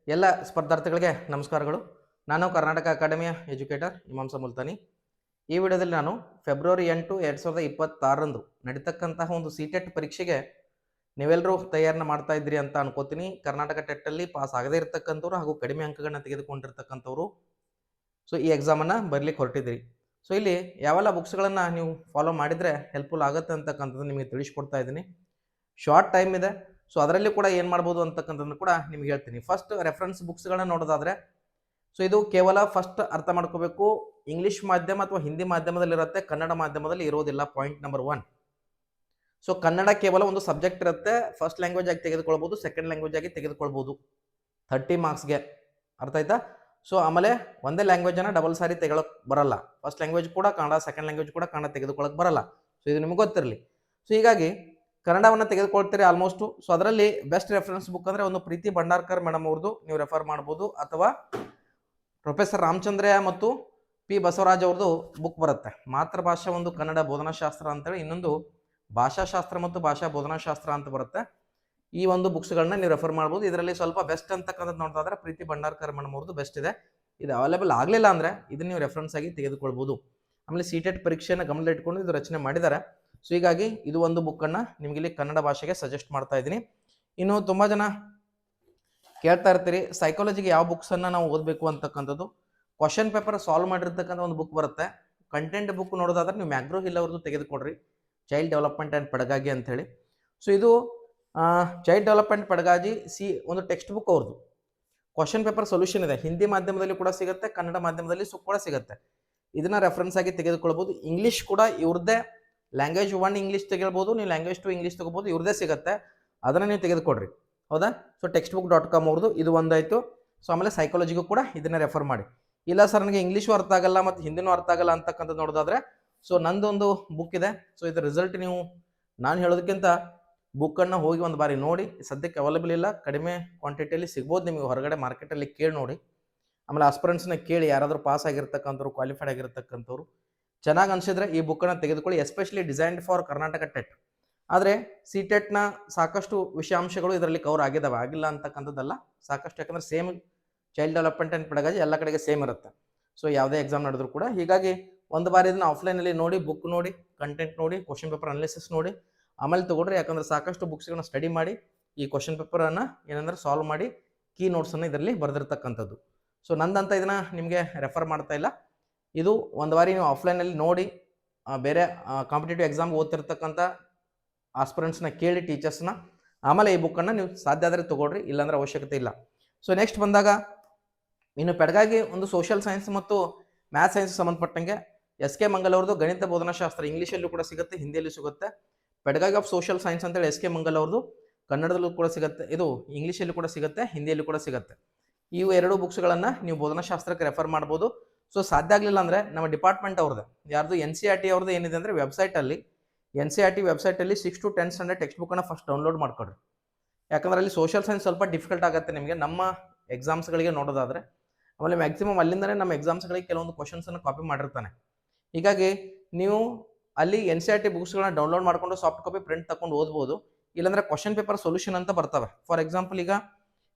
ಎಲ್ಲ ಸ್ಪರ್ಧಾರ್ಥಿಗಳಿಗೆ ನಮಸ್ಕಾರಗಳು. ನಾನು ಕರ್ನಾಟಕ ಅಕಾಡೆಮಿಯ ಎಜುಕೇಟರ್ ಇಮಾಂಸ ಮುಲ್ತಾನಿ. ಈ ವಿಡಿಯೋದಲ್ಲಿ ನಾನು ಫೆಬ್ರವರಿ 8, 2026ರಂದು ನಡೀತಕ್ಕಂತಹ ಒಂದು ಸಿಟೆಟ್ ಪರೀಕ್ಷೆಗೆ ನೀವೆಲ್ಲರೂ ತಯಾರನ್ನ ಮಾಡ್ತಾ ಇದ್ರಿ ಅಂತ ಅನ್ಕೋತೀನಿ. ಕರ್ನಾಟಕ ಟೆಟ್ಟಲ್ಲಿ ಪಾಸ್ ಆಗದೇ ಇರತಕ್ಕಂಥವ್ರು ಹಾಗೂ ಕಡಿಮೆ ಅಂಕಗಳನ್ನ ತೆಗೆದುಕೊಂಡಿರ್ತಕ್ಕಂಥವ್ರು ಸೊ ಈ ಎಕ್ಸಾಮನ್ನು ಬರಲಿಕ್ಕೆ ಹೊರಟಿದ್ರಿ. ಸೊ ಇಲ್ಲಿ ಯಾವೆಲ್ಲ ಬುಕ್ಸ್ಗಳನ್ನು ನೀವು ಫಾಲೋ ಮಾಡಿದರೆ ಹೆಲ್ಪ್ಫುಲ್ ಆಗುತ್ತೆ ಅಂತಕ್ಕಂಥದ್ದು ನಿಮಗೆ ತಿಳಿಸ್ಕೊಡ್ತಾ ಇದ್ದೀನಿ. ಶಾರ್ಟ್ ಟೈಮ್ ಇದೆ, ಸೊ ಅದರಲ್ಲಿ ಕೂಡ ಏನು ಮಾಡ್ಬೋದು ಅಂತಕ್ಕಂಥದ್ದನ್ನು ಕೂಡ ನಿಮ್ಗೆ ಹೇಳ್ತೀನಿ. ಫಸ್ಟ್ ರೆಫರೆನ್ಸ್ ಬುಕ್ಸ್ಗಳನ್ನ ನೋಡೋದಾದ್ರೆ, ಸೊ ಇದು ಕೇವಲ ಫಸ್ಟ್ ಅರ್ಥ ಮಾಡ್ಕೋಬೇಕು, ಇಂಗ್ಲಿಷ್ ಮಾಧ್ಯಮ ಅಥವಾ ಹಿಂದಿ ಮಾಧ್ಯಮದಲ್ಲಿ ಇರುತ್ತೆ, ಕನ್ನಡ ಮಾಧ್ಯಮದಲ್ಲಿ ಇರೋದಿಲ್ಲ. Point number 1. ಸೊ ಕನ್ನಡ ಕೇವಲ ಒಂದು ಸಬ್ಜೆಕ್ಟ್ ಇರುತ್ತೆ, ಫಸ್ಟ್ ಲ್ಯಾಂಗ್ವೇಜ್ ಆಗಿ ತೆಗೆದುಕೊಳ್ಬೋದು, ಸೆಕೆಂಡ್ ಲ್ಯಾಂಗ್ವೇಜ್ ಆಗಿ ತೆಗೆದುಕೊಳ್ಬೋದು 30 ಮಾರ್ಕ್ಸ್ಗೆ. ಅರ್ಥ ಆಯ್ತಾ? ಸೊ ಆಮೇಲೆ ಒಂದೇ ಲ್ಯಾಂಗ್ವೇಜನ್ನು ಡಬಲ್ ಸಾರಿ ತೆಗೊಳಕ್ ಬರಲ್ಲ. ಫಸ್ಟ್ ಲ್ಯಾಂಗ್ವೇಜ್ ಕೂಡ ಕನ್ನಡ, ಸೆಕೆಂಡ್ ಲ್ಯಾಂಗ್ವೇಜ್ ಕೂಡ ಕನ್ನಡ ತೆಗೆದುಕೊಳ್ಳಕ್ಕೆ ಬರಲ್ಲ. ಸೊ ಇದು ನಿಮ್ಗೆ ಗೊತ್ತಿರಲಿ. ಸೊ ಹೀಗಾಗಿ ಕನ್ನಡವನ್ನು ತೆಗೆದುಕೊಳ್ತೀರಿ ಆಲ್ಮೋಸ್ಟು. ಸೊ ಅದರಲ್ಲಿ ಬೆಸ್ಟ್ ರೆಫರೆನ್ಸ್ ಬುಕ್ ಅಂದರೆ ಒಂದು ಪ್ರೀತಿ ಭಂಡಾರ್ಕರ್ ಮೇಡಮ್ ಅವ್ರದ್ದು ನೀವು ರೆಫರ್ ಮಾಡ್ಬೋದು, ಅಥವಾ ಪ್ರೊಫೆಸರ್ ರಾಮಚಂದ್ರಯ್ಯ ಮತ್ತು ಪಿ ಬಸವರಾಜ್ ಅವ್ರದ್ದು ಬುಕ್ ಬರುತ್ತೆ, ಮಾತೃಭಾಷಾ ಒಂದು ಕನ್ನಡ ಬೋಧನಾಶಾಸ್ತ್ರ ಅಂತೇಳಿ, ಇನ್ನೊಂದು ಭಾಷಾಶಾಸ್ತ್ರ ಮತ್ತು ಭಾಷಾ ಬೋಧನಾಶಾಸ್ತ್ರ ಅಂತ ಬರುತ್ತೆ. ಈ ಒಂದು ಬುಕ್ಸ್ಗಳನ್ನ ನೀವು ರೆಫರ್ ಮಾಡ್ಬೋದು. ಇದರಲ್ಲಿ ಸ್ವಲ್ಪ ಬೆಸ್ಟ್ ಅಂತಕ್ಕಂಥದ್ದು ನೋಡ್ತಾ ಪ್ರೀತಿ ಭಂಡಾರ್ಕರ್ ಮೇಡಮ್ ಅವ್ರದ್ದು ಬೆಸ್ಟ್ ಇದೆ. ಇದು ಅವೈಲೇಬಲ್ ಆಗಲಿಲ್ಲ ಅಂದರೆ ಇದನ್ನ ನೀವು ರೆಫರೆನ್ಸ್ ಆಗಿ ತೆಗೆದುಕೊಳ್ಬೋದು. ಆಮೇಲೆ ಸಿಟೆಟ್ ಪರೀಕ್ಷೆಯನ್ನು ಗಮನದಲ್ಲಿಟ್ಕೊಂಡು ಇದು ರಚನೆ ಮಾಡಿದ್ದಾರೆ. ಸೊ ಹೀಗಾಗಿ ಇದು ಒಂದು ಬುಕ್ಕನ್ನು ನಿಮಗೆ ಇಲ್ಲಿ ಕನ್ನಡ ಭಾಷೆಗೆ ಸಜೆಸ್ಟ್ ಮಾಡ್ತಾ ಇದ್ದೀನಿ. ಇನ್ನು ತುಂಬ ಜನ ಕೇಳ್ತಾ ಇರ್ತೀರಿ ಸೈಕಾಲಜಿಗೆ ಯಾವ ಬುಕ್ಸನ್ನು ನಾವು ಓದಬೇಕು ಅಂತಕ್ಕಂಥದ್ದು. ಕ್ವಶನ್ ಪೇಪರ್ ಸಾಲ್ವ್ ಮಾಡಿರ್ತಕ್ಕಂಥ ಒಂದು ಬುಕ್ ಬರುತ್ತೆ. ಕಂಟೆಂಟ್ ಬುಕ್ ನೋಡೋದಾದ್ರೆ ನೀವು ಮ್ಯಾಗ್ರೋ ಹಿಲ್ ಅವ್ರದ್ದು ತೆಗೆದುಕೊಡ್ರಿ, ಚೈಲ್ಡ್ ಡೆವಲಪ್ಮೆಂಟ್ ಆ್ಯಂಡ್ ಪೆಡಗಾಗಿ ಅಂತೇಳಿ. ಸೊ ಇದು ಚೈಲ್ಡ್ ಡೆವಲಪ್ಮೆಂಟ್ ಪೆಡಗಾಜಿ ಒಂದು ಟೆಕ್ಸ್ಟ್ ಬುಕ್ ಅವ್ರದ್ದು. ಕ್ವಶನ್ ಪೇಪರ್ ಸೊಲ್ಯೂಷನ್ ಇದೆ, ಹಿಂದಿ ಮಾಧ್ಯಮದಲ್ಲಿ ಕೂಡ ಸಿಗುತ್ತೆ, ಕನ್ನಡ ಮಾಧ್ಯಮದಲ್ಲಿ ಕೂಡ ಸಿಗುತ್ತೆ. ಇದನ್ನ ರೆಫರೆನ್ಸ್ ಆಗಿ ತೆಗೆದುಕೊಳ್ಬೋದು. ಇಂಗ್ಲೀಷ್ ಕೂಡ ಇವ್ರದ್ದೇ, ಲ್ಯಾಂಗ್ವೇಜ್ 1 ಇಂಗ್ಲೀಷ್ ತೆಗೆಳ್ಬೋದು, ನೀವು ಲ್ಯಾಂಗ್ವೇಜ್ 2 ಇಂಗ್ಲೀಷ್ ತಗೋಬೋದು, ಇವ್ರದ್ದೇ ಸಿಗುತ್ತೆ, ಅದನ್ನು ನೀವು ತೆಗೆದುಕೊಡ್ರಿ. ಹೌದಾ? ಸೊ textbook.com ಅವ್ರದ್ದು ಇದು ಒಂದಾಯಿತು. ಸೊ ಆಮೇಲೆ ಸೈಕಾಲಜಿಗೂ ಕೂಡ ಇದನ್ನ ರೆಫರ್ ಮಾಡಿ. ಇಲ್ಲ ಸರ್ ನನಗೆ ಇಂಗ್ಲೀಷು ಅರ್ಥ ಆಗಲ್ಲ ಮತ್ತು ಹಿಂದಿನೂ ಅರ್ಥ ಆಗಲ್ಲ ಅಂತಕ್ಕಂಥದ್ದು ನೋಡೋದಾದ್ರೆ, ಸೊ ನಂದೊಂದು ಬುಕ್ ಇದೆ. ಸೊ ಇದರ ರಿಸಲ್ಟ್ ನೀವು ನಾನು ಹೇಳೋದಕ್ಕಿಂತ ಬುಕ್ಕನ್ನು ಹೋಗಿ ಒಂದು ಬಾರಿ ನೋಡಿ. ಸದ್ಯಕ್ಕೆ ಅವೈಲೇಬಲ್ ಇಲ್ಲ, ಕಡಿಮೆ ಕ್ವಾಂಟಿಟಿಯಲ್ಲಿ ಸಿಗ್ಬೋದು ನಿಮಗೆ ಹೊರಗಡೆ ಮಾರ್ಕೆಟಲ್ಲಿ ಕೇಳಿ ನೋಡಿ. ಆಮೇಲೆ ಆಸ್ಪಿರೆಂಟ್ಸ್ನ ಕೇಳಿ, ಯಾರಾದರೂ ಪಾಸ್ ಆಗಿರ್ತಕ್ಕಂಥವ್ರು, ಕ್ವಾಲಿಫೈಡ್ ಆಗಿರ್ತಕ್ಕಂಥವ್ರು ಚೆನ್ನಾಗಿ ಅನಿಸಿದ್ರೆ ಈ ಬುಕ್ಕನ್ನು ತೆಗೆದುಕೊಳ್ಳಿ. Especially designed for Karnataka TET. ಆದರೆ ಸಿ ಟೆಟ್ನ ಸಾಕಷ್ಟು ವಿಷಯಾಂಶಗಳು ಇದರಲ್ಲಿ ಕವರ್ ಆಗಿದ್ದಾವೆ, ಆಗಿಲ್ಲ ಅಂತಕ್ಕಂಥದ್ದಲ್ಲ, ಸಾಕಷ್ಟು. ಯಾಕಂದರೆ same child development and pedagogy ಎಲ್ಲ ಕಡೆಗೆ ಸೇಮ್ ಇರುತ್ತೆ. ಸೊ ಯಾವುದೇ ಎಕ್ಸಾಮ್ ನಡೆದ್ರು ಕೂಡ. ಹೀಗಾಗಿ ಒಂದು ಬಾರಿ ಇದನ್ನು ಆಫ್ಲೈನಲ್ಲಿ ನೋಡಿ, ಬುಕ್ ನೋಡಿ, ಕಂಟೆಂಟ್ ನೋಡಿ, ಕ್ವಶನ್ ಪೇಪರ್ ಅನಾಲಿಸಿಸ್ ನೋಡಿ, ಆಮೇಲೆ ತೊಗೊಳ್ರಿ. ಯಾಕಂದರೆ ಸಾಕಷ್ಟು ಬುಕ್ಸ್ಗಳನ್ನ ಸ್ಟಡಿ ಮಾಡಿ ಈ ಕ್ವಶನ್ ಪೇಪರನ್ನು ಏನಂದ್ರೆ ಸಾಲ್ವ್ ಮಾಡಿ ಕೀ ನೋಟ್ಸನ್ನು ಇದರಲ್ಲಿ ಬರೆದಿರ್ತಕ್ಕಂಥದ್ದು. ಸೊ ನಂದಂತ ಇದನ್ನು ನಿಮಗೆ ರೆಫರ್ ಮಾಡ್ತಾ ಇಲ್ಲ. ಇದು ಒಂದು ಬಾರಿ ನೀವು ಆಫ್ಲೈನಲ್ಲಿ ನೋಡಿ, ಬೇರೆ ಕಾಂಪಿಟೇಟಿವ್ ಎಕ್ಸಾಮ್ಗೆ ಓದ್ತಿರ್ತಕ್ಕಂಥ ಆಸ್ಪಿರೆಂಟ್ಸ್ನ ಕೇಳಿ, ಟೀಚರ್ಸ್ನ, ಆಮೇಲೆ ಈ ಬುಕ್ಕನ್ನು ನೀವು ಸಾಧ್ಯ ಆದರೆ ತೊಗೊಳ್ರಿ, ಇಲ್ಲಾಂದ್ರೆ ಅವಶ್ಯಕತೆ ಇಲ್ಲ. ಸೊ ನೆಕ್ಸ್ಟ್ ಬಂದಾಗ ಇನ್ನು ಪೆಡಗಾಗಿ ಒಂದು ಸೋಷಿಯಲ್ ಸೈನ್ಸ್ ಮತ್ತು ಮ್ಯಾಥ್ಸ್ ಸೈನ್ಸ್ ಸಂಬಂಧಪಟ್ಟಂಗೆ SK ಮಂಗಲ್ ಅವ್ರದ್ದು ಗಣಿತ ಬೋಧನಾಶಾಸ್ತ್ರ ಇಂಗ್ಲೀಷಲ್ಲೂ ಕೂಡ ಸಿಗುತ್ತೆ, ಹಿಂದಿಯಲ್ಲೂ ಸಿಗುತ್ತೆ. ಪೆಡಗಾಗಿ ಆಫ್ ಸೋಷಿಯಲ್ ಸೈನ್ಸ್ ಅಂತೇಳಿ SK ಮಂಗಲ್ ಅವ್ರದ್ದು ಕನ್ನಡದಲ್ಲೂ ಕೂಡ ಸಿಗುತ್ತೆ, ಇದು ಇಂಗ್ಲೀಷಲ್ಲೂ ಕೂಡ ಸಿಗುತ್ತೆ, ಹಿಂದಿಯಲ್ಲೂ ಕೂಡ ಸಿಗುತ್ತೆ. ಇವು 2 ಬುಕ್ಸ್ಗಳನ್ನು ನೀವು ಬೋಧನಾಶಾಸ್ತ್ರಕ್ಕೆ ರೆಫರ್ ಮಾಡ್ಬೋದು. ಸೊ ಸಾಧ್ಯ ಆಗಲಿಲ್ಲ ಅಂದರೆ ನಮ್ಮ ಡಿಪಾರ್ಟ್ಮೆಂಟ್ ಅವ್ರದ್ದು ಯಾರ್ದು NCERT ಅವ್ರದ್ದು ಏನಿದೆ ಅಂದರೆ ವೆಬ್ಸೈಟಲ್ಲಿ, NCERT ವೆಬ್ಸೈಟಲ್ಲಿ 6 to 10 ಸ್ಟ್ಯಾಂಡರ್ಡ್ ಟೆಕ್ಸ್ಟ್ ಬುಕ್ಕನ್ನು ಫಸ್ಟ್ ಡೌನ್ಲೋಡ್ ಮಾಡ್ಕೊಡ್ರಿ. ಯಾಕಂದರೆ ಅಲ್ಲಿ ಸೋಷಿಯಲ್ ಸೈನ್ಸ್ ಸ್ವಲ್ಪ ಡಿಫಿಕಲ್ಟ್ ಆಗುತ್ತೆ ನಿಮಗೆ ನಮ್ಮ ಎಕ್ಸಾಮ್ಸ್ಗಳಿಗೆ ನೋಡೋದಾದರೆ. ಆಮೇಲೆ ಮ್ಯಾಕ್ಸಿಮಮ್ ಅಲ್ಲಿಂದಲೇ ನಮ್ಮ ಎಕ್ಸಾಮ್ಸ್ಗಳಿಗೆ ಕೆಲವೊಂದು ಕ್ವಶನ್ಸನ್ನು ಕಾಪಿ ಮಾಡಿರ್ತಾನೆ. ಹೀಗಾಗಿ ನೀವು ಅಲ್ಲಿ NCERT ಬುಕ್ಸ್ಗಳನ್ನ ಡೌನ್ಲೋಡ್ ಮಾಡಿಕೊಂಡು ಸಾಫ್ಟ್ ಕಾಪಿ ಪ್ರಿಂಟ್ ತಗೊಂಡು ಓದ್ಬೋದು. ಇಲ್ಲಾಂದರೆ ಕ್ವಶನ್ ಪೇಪರ್ ಸೊಲ್ಯೂಷನ್ ಅಂತ ಬರ್ತವೆ. ಫಾರ್ ಎಕ್ಸಾಂಪಲ್ ಈಗ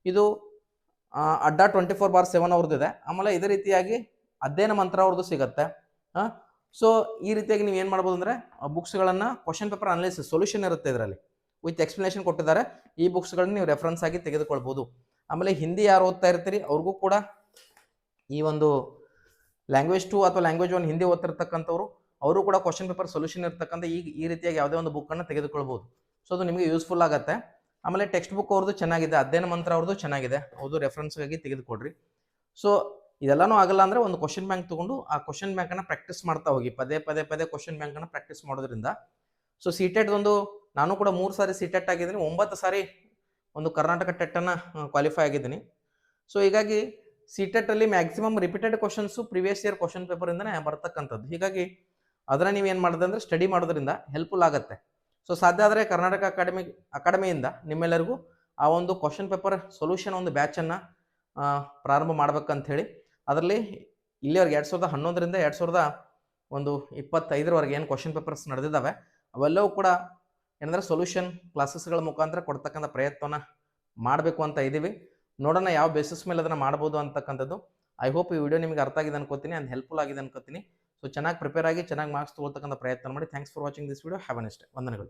ಇದು ಅಡ್ಡಾ 24/7 ಅವ್ರದ್ದಿದೆ. ಆಮೇಲೆ ಇದೇ ರೀತಿಯಾಗಿ ಅಧ್ಯಯನ ಮಂತ್ರ ಅವ್ರದ್ದು ಸಿಗುತ್ತೆ. ಸೊ ಈ ರೀತಿಯಾಗಿ ನೀವು ಏನು ಮಾಡ್ಬೋದು ಅಂದರೆ ಬುಕ್ಸ್ಗಳನ್ನು ಕ್ವಶನ್ ಪೇಪರ್ ಅನಾಲಿಸಿಸ್ ಸೊಲ್ಯೂಷನ್ ಇರುತ್ತೆ, ಇದರಲ್ಲಿ ವಿತ್ ಎಕ್ಸ್ಪ್ಲನೇಷನ್ ಕೊಟ್ಟಿದ್ದಾರೆ. ಈ ಬುಕ್ಸ್ಗಳನ್ನ ನೀವು ರೆಫರೆನ್ಸ್ ಆಗಿ ತೆಗೆದುಕೊಳ್ಬೋದು. ಆಮೇಲೆ ಹಿಂದಿ ಯಾರು ಓದ್ತಾ ಇರ್ತೀರಿ ಅವ್ರಿಗೂ ಕೂಡ ಈ ಒಂದು ಲ್ಯಾಂಗ್ವೇಜ್ 2 ಅಥವಾ ಲ್ಯಾಂಗ್ವೇಜ್ 1 ಹಿಂದಿ ಓದ್ತಿರ್ತಕ್ಕಂಥವ್ರು ಅವರು ಕೂಡ ಕ್ವಶನ್ ಪೇಪರ್ ಸೊಲ್ಯೂಷನ್ ಇರ್ತಕ್ಕಂಥ ಈ ರೀತಿಯಾಗಿ ಯಾವುದೇ ಒಂದು ಬುಕ್ಕನ್ನು ತೆಗೆದುಕೊಳ್ಬೋದು. ಸೊ ಅದು ನಿಮಗೆ ಯೂಸ್ಫುಲ್ ಆಗುತ್ತೆ. ಆಮೇಲೆ ಟೆಕ್ಸ್ಟ್ ಬುಕ್ ಅವ್ರದ್ದು ಚೆನ್ನಾಗಿದೆ, ಅಧ್ಯಯನ ಮಂತ್ರ ಅವ್ರದ್ದು ಚೆನ್ನಾಗಿದೆ, ಅವ್ರದ್ದು ರೆಫರೆನ್ಸ್ಗಾಗಿ ತೆಗೆದುಕೊಡ್ರಿ. ಸೊ ಇದೆಲ್ಲನೂ ಆಗಲ್ಲ ಅಂದರೆ ಒಂದು ಕ್ವಶನ್ ಬ್ಯಾಂಕ್ ತೊಗೊಂಡು ಆ ಕ್ವಶನ್ ಬ್ಯಾಂಕನ್ನು ಪ್ರಾಕ್ಟೀಸ್ ಮಾಡ್ತಾ ಹೋಗಿ, ಪದೇ ಕ್ವಶನ್ ಬ್ಯಾಂಕನ್ನು ಪ್ರಾಕ್ಟೀಸ್ ಮಾಡೋದ್ರಿಂದ. ಸೊ ಸಿಟೆಟ್ ಒಂದು ನಾನು ಕೂಡ 3 ಸಾರಿ ಸಿಟೆಟ್ ಆಗಿದ್ದೀನಿ, 9 ಸಾರಿ ಒಂದು ಕರ್ನಾಟಕ ಟೆಟ್ಟನ್ನು ಕ್ವಾಲಿಫೈ ಆಗಿದ್ದೀನಿ. ಸೊ ಹೀಗಾಗಿ ಸಿಟೆಟಲ್ಲಿ maximum repeated questions previous year question ಪೇಪರಿಂದನೇ ಬರ್ತಕ್ಕಂಥದ್ದು. ಹೀಗಾಗಿ ಅದನ್ನು ನೀವೇನು ಮಾಡೋದು ಅಂದರೆ ಸ್ಟಡಿ ಮಾಡೋದ್ರಿಂದ ಹೆಲ್ಪ್ಫುಲ್ ಆಗುತ್ತೆ. ಸೊ ಸಾಧ್ಯ ಆದರೆ ಕರ್ನಾಟಕ ಅಕಾಡೆಮಿಯಿಂದ ನಿಮ್ಮೆಲ್ಲರಿಗೂ ಆ ಒಂದು ಕ್ವಶನ್ ಪೇಪರ್ ಸೊಲ್ಯೂಷನ್ ಒಂದು ಬ್ಯಾಚನ್ನು ಪ್ರಾರಂಭ ಮಾಡ್ಬೇಕಂತ ಹೇಳಿ, ಅದರಲ್ಲಿ ಇಲ್ಲಿವರೆಗೆ 2011ರಿಂದ 2025ರವರೆಗೆ ಏನು ಕ್ವಶನ್ ಪೇಪರ್ಸ್ ನಡೆದಿದ್ದಾವೆ ಅವೆಲ್ಲವೂ ಕೂಡ ಏನಂದರೆ ಸೊಲ್ಯೂಷನ್ ಕ್ಲಾಸಸ್ಗಳ ಮುಖಾಂತರ ಕೊಡ್ತಕ್ಕಂಥ ಪ್ರಯತ್ನವನ್ನು ಮಾಡಬೇಕು ಅಂತ ಇದ್ದೀವಿ. ನೋಡೋಣ ಯಾವ ಬೇಸಿಸ್ ಮೇಲೆ ಅದನ್ನು ಮಾಡ್ಬೋದು ಅಂತಕ್ಕಂಥದ್ದು. ಐ ಹೋಪ್ ಈ ವಿಡಿಯೋ ನಿಮಗೆ ಅರ್ಥ ಆಗಿದೆ ಅನ್ಕೋತೀನಿ ಆ್ಯಂಡ್ ಹೆಲ್ಪ್ಫುಲ್ ಆಗಿದೆ ಅನ್ಕೋತೀನಿ. ಸೊ ಚೆನ್ನಾಗಿ ಪ್ರಿಪೇರ್ ಆಗಿ ಚೆನ್ನಾಗಿ ಮಾರ್ಕ್ಸ್ ತೊಗೊಳ್ತಕ್ಕಂಥ ಪ್ರಯತ್ನ ಮಾಡಿ. Thanks for watching this video. Have a nice day. ವಂದನೆಗಳು.